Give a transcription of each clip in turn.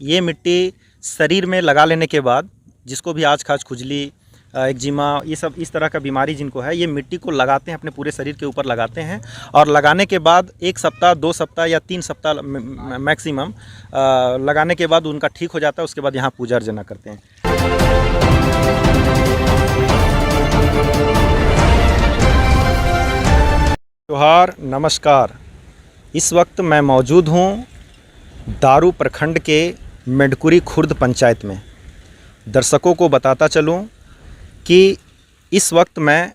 ये मिट्टी शरीर में लगा लेने के बाद, जिसको भी आज खाज खुजली, एक्जिमा, ये सब इस तरह का बीमारी जिनको है, ये मिट्टी को लगाते हैं, अपने पूरे शरीर के ऊपर लगाते हैं और लगाने के बाद 1 सप्ताह 2 सप्ताह या 3 सप्ताह मैक्सिमम लगाने के बाद उनका ठीक हो जाता है। उसके बाद यहाँ पूजा अर्चना करते हैं। जोहार, नमस्कार। इस वक्त मैं मौजूद हूँ दारू प्रखंड के मेडकुरी खुर्द पंचायत में। दर्शकों को बताता चलूँ कि इस वक्त मैं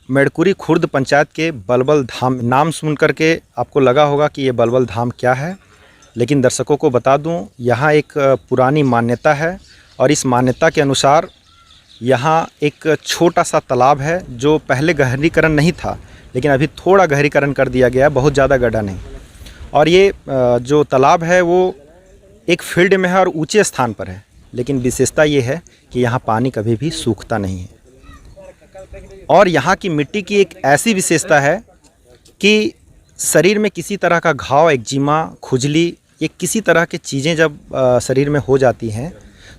मेडकुरी खुर्द पंचायत के बलबल धाम, नाम सुन करके आपको लगा होगा कि ये बलबल धाम क्या है, लेकिन दर्शकों को बता दूं, यहाँ एक पुरानी मान्यता है और इस मान्यता के अनुसार यहाँ एक छोटा सा तालाब है जो पहले गहरीकरण नहीं था, लेकिन अभी थोड़ा गहरीकरण कर दिया गया, बहुत ज़्यादा गड्ढा नहीं। और ये जो तालाब है वो एक फील्ड में है और ऊंचे स्थान पर है, लेकिन विशेषता ये है कि यहाँ पानी कभी भी सूखता नहीं है। और यहाँ की मिट्टी की एक ऐसी विशेषता है कि शरीर में किसी तरह का घाव, एक्जिमा, खुजली, ये किसी तरह की चीज़ें जब शरीर में हो जाती हैं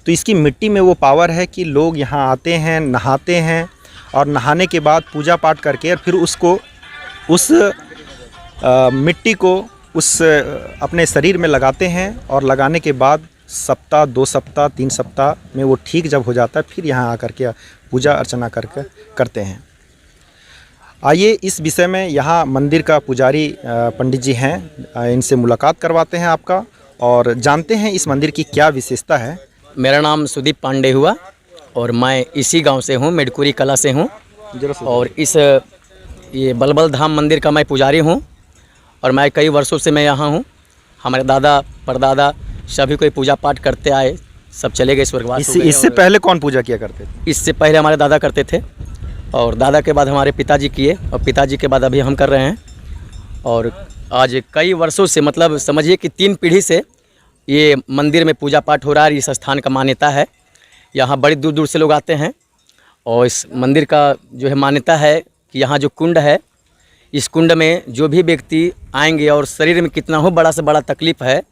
तो इसकी मिट्टी में वो पावर है कि लोग यहाँ आते हैं, नहाते हैं और नहाने के बाद पूजा पाठ करके और फिर उसको उस मिट्टी को उस अपने शरीर में लगाते हैं और लगाने के बाद सप्ताह 2 सप्ताह 3 सप्ताह में वो ठीक जब हो जाता है फिर यहाँ आकर के पूजा अर्चना करते हैं। आइए इस विषय में यहाँ मंदिर का पुजारी पंडित जी हैं, इनसे मुलाकात करवाते हैं आपका और जानते हैं इस मंदिर की क्या विशेषता है। मेरा नाम सुदीप पांडे हुआ और मैं इसी गांव से हूँ, मेडकुरी कला से हूँ और ये बलबल धाम मंदिर का मैं पुजारी हूँ और मैं कई वर्षों से मैं यहाँ हूँ। हमारे दादा परदादा सभी कोई पूजा पाठ करते आए, सब चले गए स्वर्गवास। इससे पहले कौन पूजा किया करते थे? इससे पहले हमारे दादा करते थे और दादा के बाद हमारे पिताजी किए और पिताजी के बाद अभी हम कर रहे हैं। और आज कई वर्षों से, मतलब समझिए कि 3 पीढ़ी से ये मंदिर में पूजा पाठ हो रहा है। इस स्थान का मान्यता है, यहाँ बड़ी दूर दूर से लोग आते हैं और इस मंदिर का जो है मान्यता है कि यहाँ जो कुंड है, इस कुंड में जो भी व्यक्ति आएंगे और शरीर में कितना हो बड़ा से बड़ा तकलीफ़ है,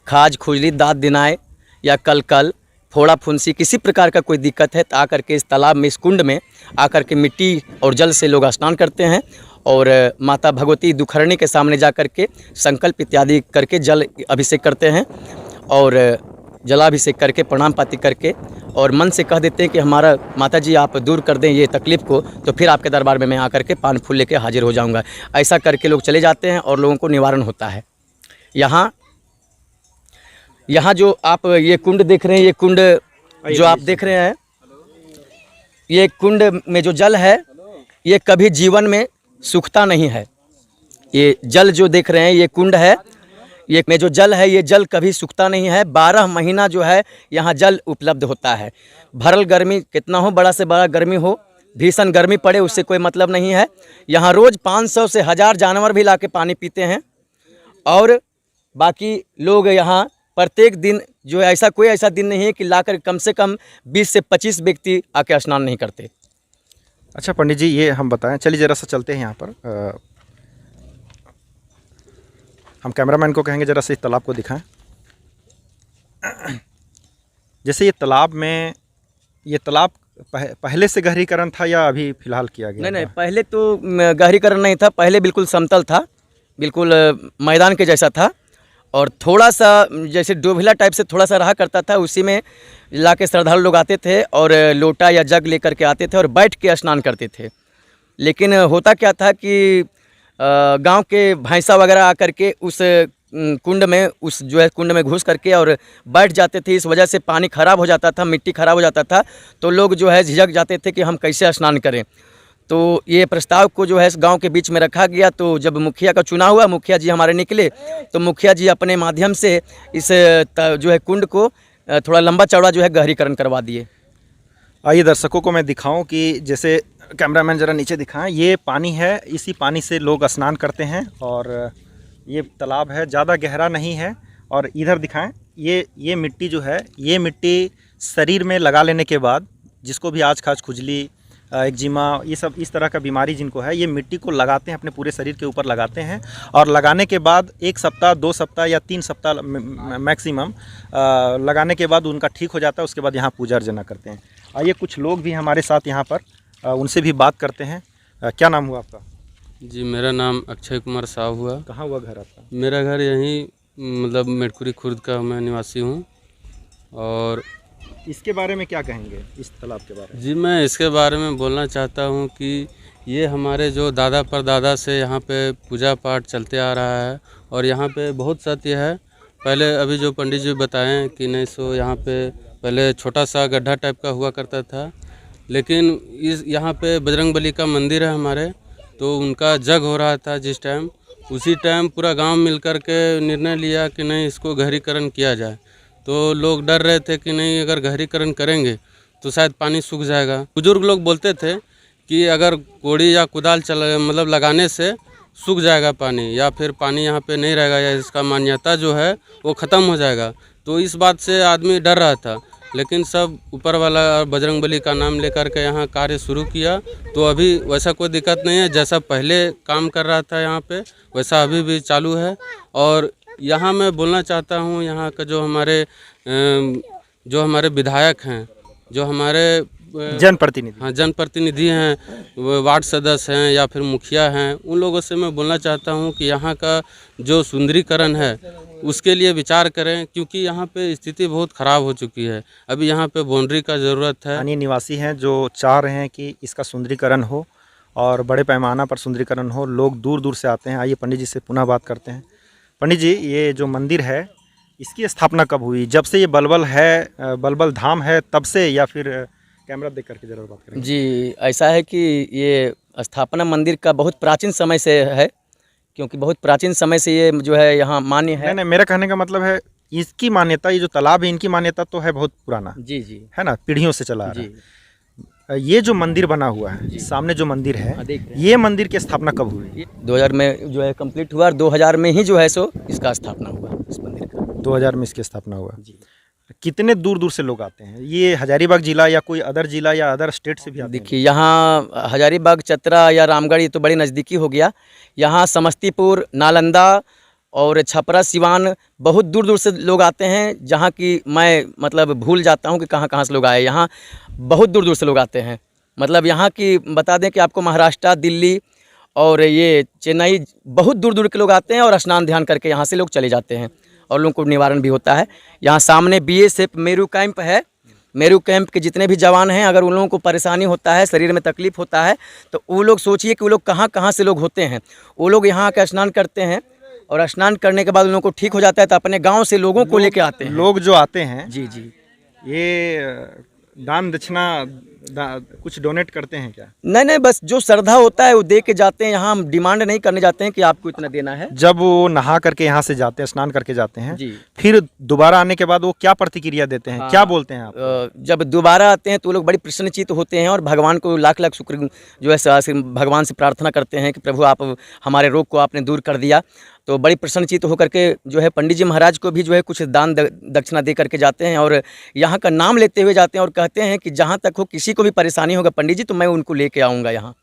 खाज खुजली, दाँत दिनाए या कल फोड़ा फुंसी, किसी प्रकार का कोई दिक्कत है तो आकर के इस तालाब में, इस कुंड में आकर के मिट्टी और जल से लोग स्नान करते हैं और माता भगवती दुखरणी के सामने जा कर के संकल्प इत्यादि करके जल अभिषेक करते हैं और जलाभिषेक करके प्रणाम पाती करके और मन से कह देते हैं कि हमारा माता जी आप दूर कर दें ये तकलीफ़ को, तो फिर आपके दरबार में मैं आकर के पान फूल लेके हाजिर हो जाऊंगा। ऐसा करके लोग चले जाते हैं और लोगों को निवारण होता है। यहाँ जो आप ये कुंड देख रहे हैं, ये कुंड जो आप देख रहे हैं, ये कुंड में जो जल है ये कभी जीवन में सूखता नहीं है। ये जल जो देख रहे हैं, ये कुंड है, ये में जो जल है, ये जल कभी सूखता नहीं है। 12 महीना जो है यहाँ जल उपलब्ध होता है। भरल गर्मी कितना हो, बड़ा से बड़ा गर्मी हो, भीषण गर्मी पड़े, उससे कोई मतलब नहीं है। यहाँ रोज़ 500 से 1000 जानवर भी ला के पानी पीते हैं और बाकी लोग यहाँ प्रत्येक दिन जो है, ऐसा दिन नहीं है कि लाकर कम से कम 20 से 25 व्यक्ति आके स्नान नहीं करते। अच्छा पंडित जी, ये हम बताएं, चलिए ज़रा सा चलते हैं यहाँ पर। हम कैमरामैन को कहेंगे ज़रा से इस तालाब को दिखाएं। जैसे ये तालाब पहले से गहरीकरण था या अभी फ़िलहाल किया गया? नहीं, पहले तो गहरीकरण नहीं था, पहले बिल्कुल समतल था, बिल्कुल मैदान के जैसा था और थोड़ा सा जैसे डोभिला टाइप से थोड़ा सा रहा करता था। उसी में ला के श्रद्धालु लोग आते थे और लोटा या जग लेकर के आते थे और बैठ के स्नान करते थे। लेकिन होता क्या था कि गांव के भैंसा वगैरह आकर के उस कुंड में, उस जो है कुंड में घुस करके और बैठ जाते थे। इस वजह से पानी ख़राब हो जाता था, मिट्टी ख़राब हो जाता था, तो लोग जो है झिझक जाते थे कि हम कैसे स्नान करें। तो ये प्रस्ताव को जो है गांव के बीच में रखा गया। तो जब मुखिया का चुनाव हुआ, मुखिया जी हमारे निकले, तो मुखिया जी अपने माध्यम से इस जो है कुंड को थोड़ा लंबा चौड़ा जो है गहरीकरण करवा दिए। आइए दर्शकों को मैं दिखाऊं कि जैसे कैमरामैन ज़रा नीचे दिखाएं, ये पानी है, इसी पानी से लोग स्नान करते हैं और ये तालाब है, ज़्यादा गहरा नहीं है। और इधर दिखाएं, ये मिट्टी जो है, ये मिट्टी शरीर में लगा लेने के बाद, जिसको भी आज खाज खुजली, एक्जिमा, ये सब इस तरह का बीमारी जिनको है, ये मिट्टी को लगाते हैं, अपने पूरे शरीर के ऊपर लगाते हैं और लगाने के बाद 1 सप्ताह 2 सप्ताह या 3 सप्ताह मैक्सिमम लगाने के बाद उनका ठीक हो जाता है। उसके बाद यहाँ पूजा अर्चना करते हैं। आइए कुछ लोग भी हमारे साथ यहाँ पर, उनसे भी बात करते हैं। क्या नाम हुआ आपका? जी, मेरा नाम अक्षय कुमार साहू हुआ। कहाँ हुआ घर आपका? मेरा घर यहीं मतलब मेडकुरी खुर्द का मैं निवासी हूँ। और इसके बारे में क्या कहेंगे, इस तालाब के बारे में? जी, मैं इसके बारे में बोलना चाहता हूँ कि ये हमारे जो दादा परदादा से यहाँ पे पूजा पाठ चलते आ रहा है और यहाँ पे बहुत सत्य है। पहले अभी जो पंडित जी बताएं कि नहीं सो यहाँ पे पहले छोटा सा गड्ढा टाइप का हुआ करता था, लेकिन इस यहाँ पे बजरंगबली का मंदिर है हमारे, तो उनका जग हो रहा था जिस टाइम, उसी टाइम पूरा गांव मिलकर के निर्णय लिया कि नहीं इसको गहरीकरण किया जाए। तो लोग डर रहे थे कि नहीं अगर गहरीकरण करेंगे तो शायद पानी सूख जाएगा। बुजुर्ग लोग बोलते थे कि अगर कोड़ी या कुदाल मतलब लगाने से सूख जाएगा पानी, या फिर पानी यहाँ पे नहीं रहेगा, या इसका मान्यता जो है वो ख़त्म हो जाएगा। तो इस बात से आदमी डर रहा था, लेकिन सब ऊपर वाला बजरंगबली का नाम लेकर के यहाँ कार्य शुरू किया। तो अभी वैसा कोई दिक्कत नहीं है, जैसा पहले काम कर रहा था यहाँ पे वैसा अभी भी चालू है। और यहाँ मैं बोलना चाहता हूँ, यहाँ का जो हमारे विधायक हैं, जो हमारे जनप्रतिनिधि, हाँ जनप्रतिनिधि हैं, वार्ड सदस्य हैं या फिर मुखिया हैं, उन लोगों से मैं बोलना चाहता हूँ कि यहाँ का जो सुंदरीकरण है उसके लिए विचार करें, क्योंकि यहाँ पे स्थिति बहुत ख़राब हो चुकी है। अभी यहाँ पे बाउंड्री का ज़रूरत है। स्थानीय निवासी हैं जो चाह रहे हैं कि इसका सुंदरीकरण हो और बड़े पैमाना पर सुंदरीकरण हो। लोग दूर दूर से आते हैं। आइए पंडित जी से पुनः बात करते हैं। पंडित जी, ये जो मंदिर है इसकी स्थापना कब हुई? जब से ये बलबल है, बलबल धाम है, तब से, या फिर कैमरा देख करके जरूर बात करेंगे। जी, ऐसा है कि ये स्थापना मंदिर का बहुत प्राचीन समय से है, क्योंकि बहुत प्राचीन समय से ये जो है यहाँ मान्य है। नहीं, मेरा कहने का मतलब है इसकी मान्यता, ये जो तालाब है इनकी मान्यता तो है बहुत पुराना, जी जी, है ना, पीढ़ियों से चला आ रहा जी। है। ये जो मंदिर बना हुआ है, सामने जो मंदिर है, हाँ, देख रहे हैं। ये मंदिर की स्थापना कब हुई? 2000 में जो है कंप्लीट हुआ और 2000 में ही जो है सो इसका स्थापना हुआ, इस मंदिर का। 2000 में इसकी स्थापना हुआ। जी। कितने दूर दूर से लोग आते हैं? ये हजारीबाग जिला या कोई अदर जिला या अदर स्टेट से भी आते हैं? देखिए, यहाँ हजारीबाग, चतरा या रामगढ़ ये तो बड़ी नज़दीकी हो गया। यहाँ समस्तीपुर, नालंदा और छपरा, सिवान, बहुत दूर दूर से लोग आते हैं, जहाँ की मैं मतलब भूल जाता हूँ कि कहाँ कहाँ से लोग आए। यहाँ बहुत दूर दूर से लोग आते हैं। मतलब यहाँ की बता दें कि आपको महाराष्ट्र, दिल्ली और ये चेन्नई, बहुत दूर दूर के लोग आते हैं और स्नान ध्यान करके यहाँ से लोग चले जाते हैं और लोगों को निवारण भी होता है। यहाँ सामने BSF मेरू कैंप है। मेरू कैंप के जितने भी जवान हैं, अगर उन लोगों को परेशानी होता है, शरीर में तकलीफ़ होता है, तो वो लोग सोचिए कि वो लोग कहाँ कहाँ से लोग होते हैं। वो लोग यहाँ आकर स्नान करते हैं और स्नान करने के बाद उन लोगों को ठीक हो जाता है, तो अपने गाँव से लोगों को लेके आते हैं। लोग जो आते हैं, जी जी, ये दान दक्षिणा कुछ डोनेट करते हैं क्या? नहीं, बस जो श्रद्धा होता है वो दे के जाते हैं। यहाँ हम डिमांड नहीं करने जाते हैं कि आपको इतना देना है। जब वो नहा करके यहाँ से जाते हैं, स्नान करके जाते हैं, जी। फिर दोबारा आने के बाद वो क्या प्रतिक्रिया देते हैं? हाँ। क्या बोलते हैं आप? जब दोबारा आते हैं तो वो लोग बड़ी प्रसन्नचित्त होते हैं और भगवान को लाख लाख शुक्र जो है भगवान से प्रार्थना करते हैं कि प्रभु आप हमारे रोग को आपने दूर कर दिया। तो बड़ी प्रसन्नचित्त होकर के जो है पंडित जी महाराज को भी जो है कुछ दान दक्षिणा दे करके जाते हैं और यहाँ का नाम लेते हुए जाते हैं और कहते हैं कि जहाँ तक हो किसी को भी परेशानी होगा पंडित जी, तो मैं उनको लेके आऊँगा यहाँ।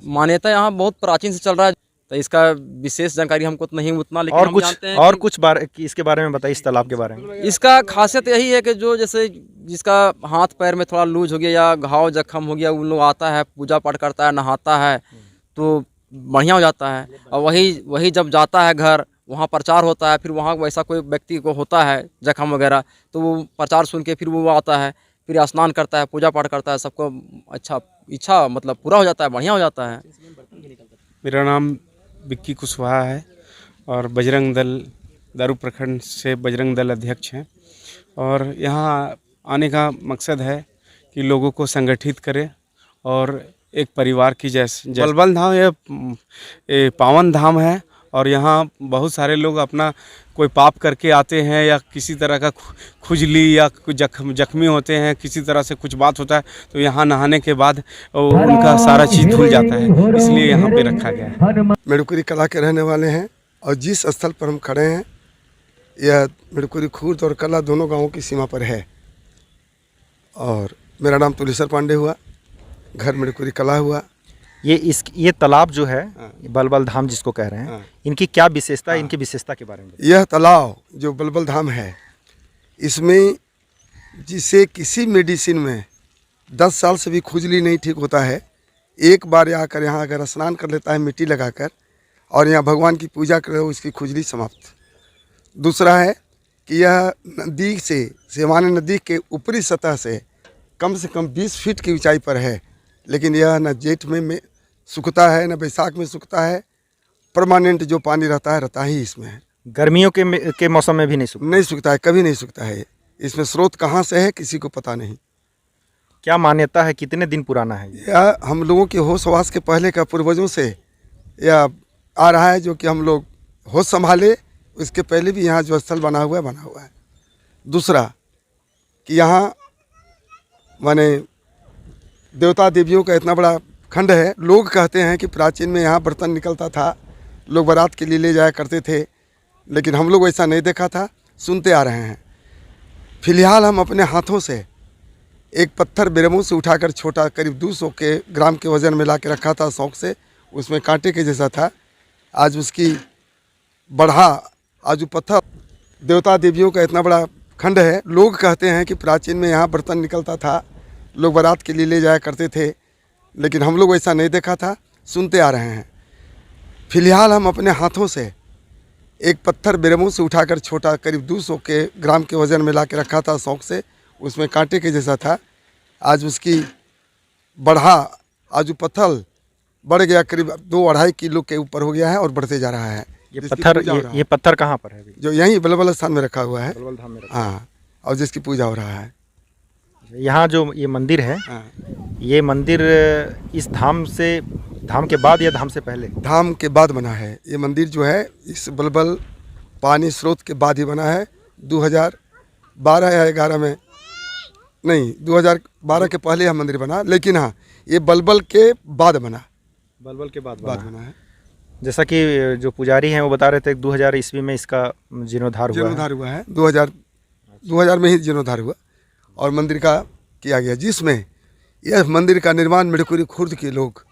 मान्यता यहाँ बहुत प्राचीन से चल रहा है, तो इसका विशेष जानकारी हमको तो नहीं उतना, लेकिन और हम कुछ जानते हैं और कि कुछ इसके बारे में बताइए, इस तालाब के बारे में। इसका खासियत यही है कि जो जैसे जिसका हाथ पैर में थोड़ा लूज हो गया या घाव जख्म हो गया, उन लोग आता है, पूजा पाठ करता है, नहाता है, तो बढ़िया हो जाता है। और वही जब जाता है घर, वहाँ प्रचार होता है, फिर वहाँ वैसा कोई व्यक्ति को होता है जख्म वगैरह, तो वो प्रचार सुन के फिर वो आता है, फिर स्नान करता है, पूजा पाठ करता है, सबको अच्छा इच्छा मतलब पूरा हो जाता है, बढ़िया हो जाता है। मेरा नाम विक्की कुशवाहा है और बजरंग दल दारू प्रखंड से बजरंग दल अध्यक्ष हैं। और यहाँ आने का मकसद है कि लोगों को संगठित करें और एक परिवार की जैसे बलबल धाम ये पावन धाम है और यहाँ बहुत सारे लोग अपना कोई पाप करके आते हैं या किसी तरह का खुजली या कुछ जख्मी होते हैं, किसी तरह से कुछ बात होता है, तो यहाँ नहाने के बाद उनका सारा चीज़ धुल जाता है, इसलिए यहाँ पे रखा गया है। मेडकुरी कला के रहने वाले हैं और जिस स्थल पर हम खड़े हैं यह मेडकुरी खुर्द और कला दोनों गांवों की सीमा पर है। और मेरा नाम तुलेश्वर पांडे हुआ। घर मिड़कुरी कला हुआ। ये तालाब जो है बलबल धाम जिसको कह रहे हैं, हाँ। इनकी क्या विशेषता है, इनकी विशेषता के बारे में बताइए। यह तालाब जो बलबल धाम है, इसमें जिसे किसी मेडिसिन में 10 साल से भी खुजली नहीं ठीक होता है, एक बार आकर यहाँ अगर स्नान कर लेता है मिट्टी लगाकर और यहाँ भगवान की पूजा करे, उसकी खुजली समाप्त। दूसरा है कि यह नदी से सेवानी नदी के ऊपरी सतह से कम 20 फीट की ऊंचाई पर है, लेकिन यह न जेठ में सूखता है न बैसाख में सूखता है। परमानेंट जो पानी रहता ही इसमें है। गर्मियों के मौसम में भी नहीं सूखता? नहीं सूखता है, कभी नहीं सूखता है। इसमें स्रोत कहाँ से है किसी को पता नहीं। क्या मान्यता है, कितने दिन पुराना है ये? यह हम लोगों के होश हवास के पहले का पूर्वजों से यह आ रहा है, जो कि हम लोग होश संभाले उसके पहले भी यहाँ जो स्थल बना हुआ है। दूसरा कि यहाँ माने देवता देवियों का इतना बड़ा खंड है। लोग कहते हैं कि प्राचीन में यहाँ बर्तन निकलता था, लोग बारात के लिए ले जाया करते थे, लेकिन हम लोग ऐसा नहीं देखा था, सुनते आ रहे हैं। फिलहाल हम अपने हाथों से एक पत्थर बेरमू से उठाकर छोटा करीब 200 ग्राम के वजन में ला के रखा था शौक से, उसमें कांटे के जैसा था। आज उसकी आज वो पत्थर देवता देवियों का इतना बड़ा खंड है। लोग कहते हैं कि प्राचीन में यहाँ बर्तन निकलता था, लोग बारात के लिए ले जाया करते थे, लेकिन हम लोग ऐसा नहीं देखा था, सुनते आ रहे हैं। फिलहाल हम अपने हाथों से एक पत्थर बेरमू से उठाकर छोटा करीब 200 ग्राम के वजन में ला के रखा था शौक से, उसमें कांटे के जैसा था। आज उसकी आज वो पत्थर बढ़ गया, करीब 2-2.5 किलो के ऊपर हो गया है और बढ़ते जा रहा है। ये पत्थर कहाँ पर है अभी? जो यहीं बलबल स्थान में रखा हुआ है, बलबल धाम में रखा। हाँ, और जिसकी पूजा हो रहा है। यहाँ जो ये मंदिर है, हाँ। ये मंदिर इस धाम के बाद या धाम से पहले? धाम के बाद बना है ये मंदिर। जो है इस बलबल पानी स्रोत के बाद ही बना है। 2012 या 11 में नहीं, 2012 के पहले यह मंदिर बना, लेकिन हाँ ये बलबल के बाद बना। बलबल के बाद बना है। जैसा कि जो पुजारी हैं वो बता रहे थे 2000 ईस्वी में इसका जीर्णोद्धार हुआ है। 2000 में ही जीर्णोद्धार हुआ और मंदिर का किया गया, जिसमें यह मंदिर का निर्माण मिड़कुरी खुर्द के लोग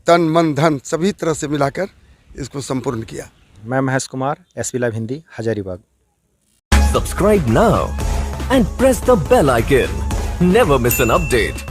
तन मन धन सभी तरह से मिलाकर इसको संपूर्ण किया। मैं Mahesh Kumar, SB live Hindi, Hazaribagh. Subscribe now and press the bell icon. Never miss an update.